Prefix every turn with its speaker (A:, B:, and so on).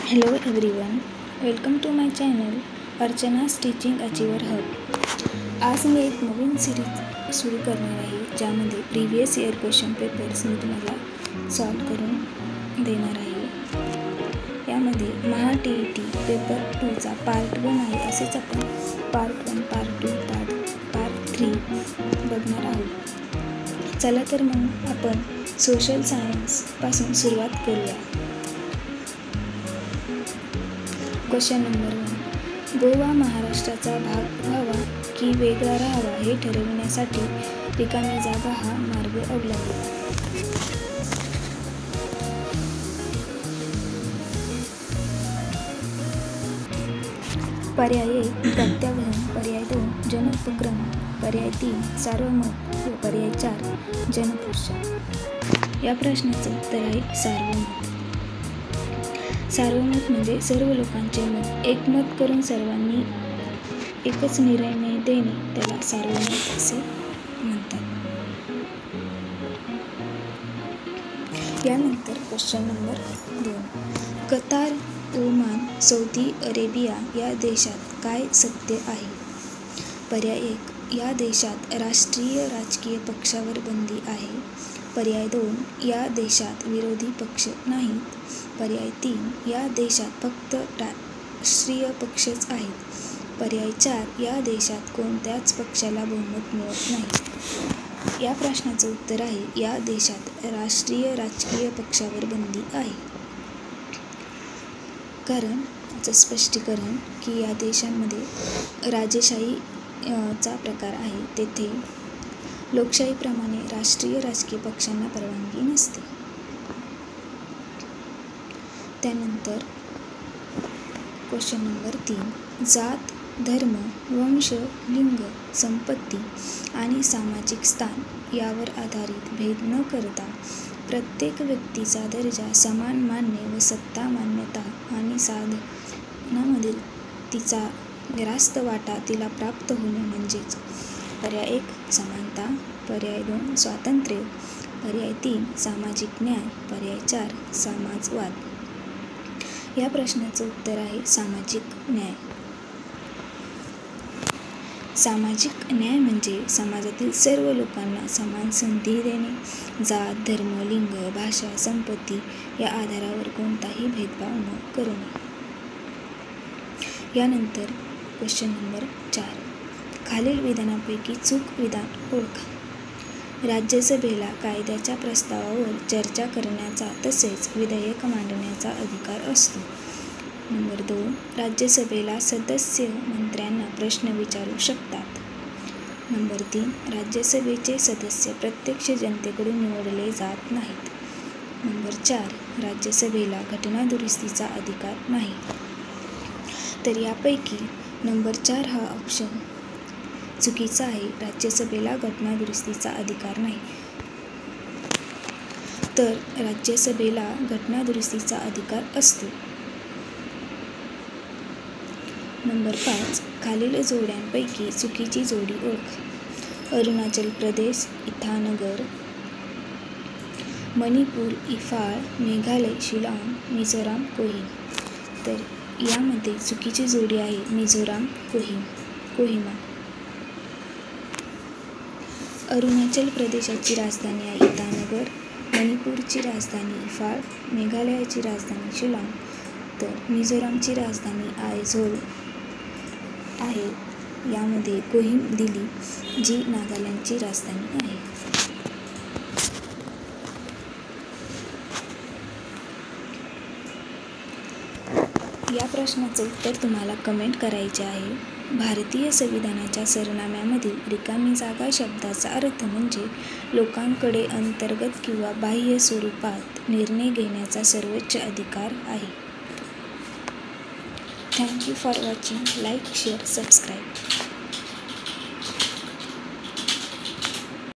A: Hello everyone, welcome to my channel Archana's teaching achiever hub. आज मी एक नवीन सिरीज सुरू करणार आहे ज्यामध्ये प्रिव्हियस इयर क्वेश्चन पेपर्स मी तुम्हाला सॉल्व करून देणार आहे. यामध्ये महा TET पेपर 2चा पार्ट 1 आहे. असेच आपण पार्ट 1, पार्ट 2, पार्ट 3 बघणार आहोत. चला तर मग आपण सोशल सायन्सपासून सुरुवात करूया. Question number 1. गोवा महाराष्ट्राचा भाग व्हावा की वेगळा राहावा हे ठरविण्यासाठी रिकामी जागा हा मार्ग अवलंबला. पर्याय 1 प्रत्यावधन, पर्याय 2 जनोपक्रम, पर्याय 3 सार्वमत व पर्याय 4 जनपुरुषा. या प्रश्नाचं उत्तर आहे सार्वमत. सार्वमत म्हणजे सर्व लोकांचे मत एकमत करून सर्वांनी एकच निर्णय देणे त्याला सार्वमत असे म्हणतात. यानंतर question number 2. Qatar, Oman, Saudi Arabia या देशात काय सत्य आहे? पर्याय 1 या देशात राष्ट्रीय राजकीय पक्षावर बंदी आहे. पर्याय 2 या देशात विरोधी पक्ष नाहीत. पर्याय 3 या देशात फक्त राष्ट्रीय पक्षच आहेत. पर्याय 4 या देशात कोणत्याच पक्षाला बहुमत मिळत नाही. या प्रश्नाचं उत्तर आहे या देशात राष्ट्रीय राजकीय पक्षावर बंदी आहे. कारण याचं स्पष्टीकरण की या देशांमध्ये राजेशाही चा प्रकार आहे. तेथे लोकशाहीप्रमाणे राष्ट्रीय राजकीय पक्षांना परवानगी नसते. त्यानंतर क्वेश्चन नंबर 3. जात, धर्म, वंश, लिंग, संपत्ती आणि सामाजिक स्थान यावर आधारित भेद न करता प्रत्येक व्यक्तीचा दर्जा समान मानणे व सत्ता, मान्यता आणि साधनामधील तिचा रास्त वाटा तिला प्राप्त होणे म्हणजेच. पर्याय 1 समानता, पर्याय 2 स्वातंत्र्य, पर्याय 3 सामाजिक न्याय, पर्याय 4 समाजवाद. या प्रश्नाचं उत्तर आहे सामाजिक न्याय. सामाजिक न्याय म्हणजे समाजातील सर्व लोकांना समान संधी देणे. जात, धर्म, लिंग, भाषा, संपत्ती या आधारावर कोणताही भेदभाव न करणे. यानंतर क्वेश्चन नंबर 4. खालील विधानापैकी चूक विधान ओळखा. राज्यसभेला कायद्याच्या प्रस्तावावर चर्चा करण्याचा तसेच विधेयक मांडण्याचा अधिकार असतो. नंबर 2 राज्यसभेला सदस्य मंत्र्यांना प्रश्न विचारू शकतात. नंबर 3 राज्यसभेचे सदस्य प्रत्यक्ष जनतेकडून निवडले जात नाहीत. नंबर 4 राज्यसभेला घटनादुरुस्तीचा अधिकार नाही. तर यापैकी नंबर 4 हा ऑप्शन चुकीचा आहे. राज्यसभेला घटनादुरुस्तीचा अधिकार नाही. तर राज्यसभेला घटनादुरुस्तीचा अधिकार असतो. नंबर 5 खालील जोड्यांपैकी चुकीची जोडी ओळखा. अरुणाचल प्रदेश इटानगर, मणिपूर इंफाळ, मेघालय शिलाँग, मिझोराम कोहिमा. तर यामध्ये चुकीची जोडी आहे मिझोराम कोहिमा. अरुणाचल प्रदेशाची राजधानी आहे इटानगर, मणिपूरची राजधानी इंफाळ, मेघालयाची राजधानी शिलाँग, तर मिझोरामची राजधानी आयझोल आहे. यामध्ये कोहिम दिली जी नागालँडची राजधानी आहे. या प्रश्नाचं उत्तर तुम्हाला कमेंट करायचे आहे. भारतीय संविधानाच्या सरनाम्यामधील रिकामी जागा शब्दाचा अर्थ म्हणजे लोकांकडे अंतर्गत किंवा बाह्य स्वरूपात निर्णय घेण्याचा सर्वोच्च अधिकार आहे. Thank you for watching. Like, share, subscribe.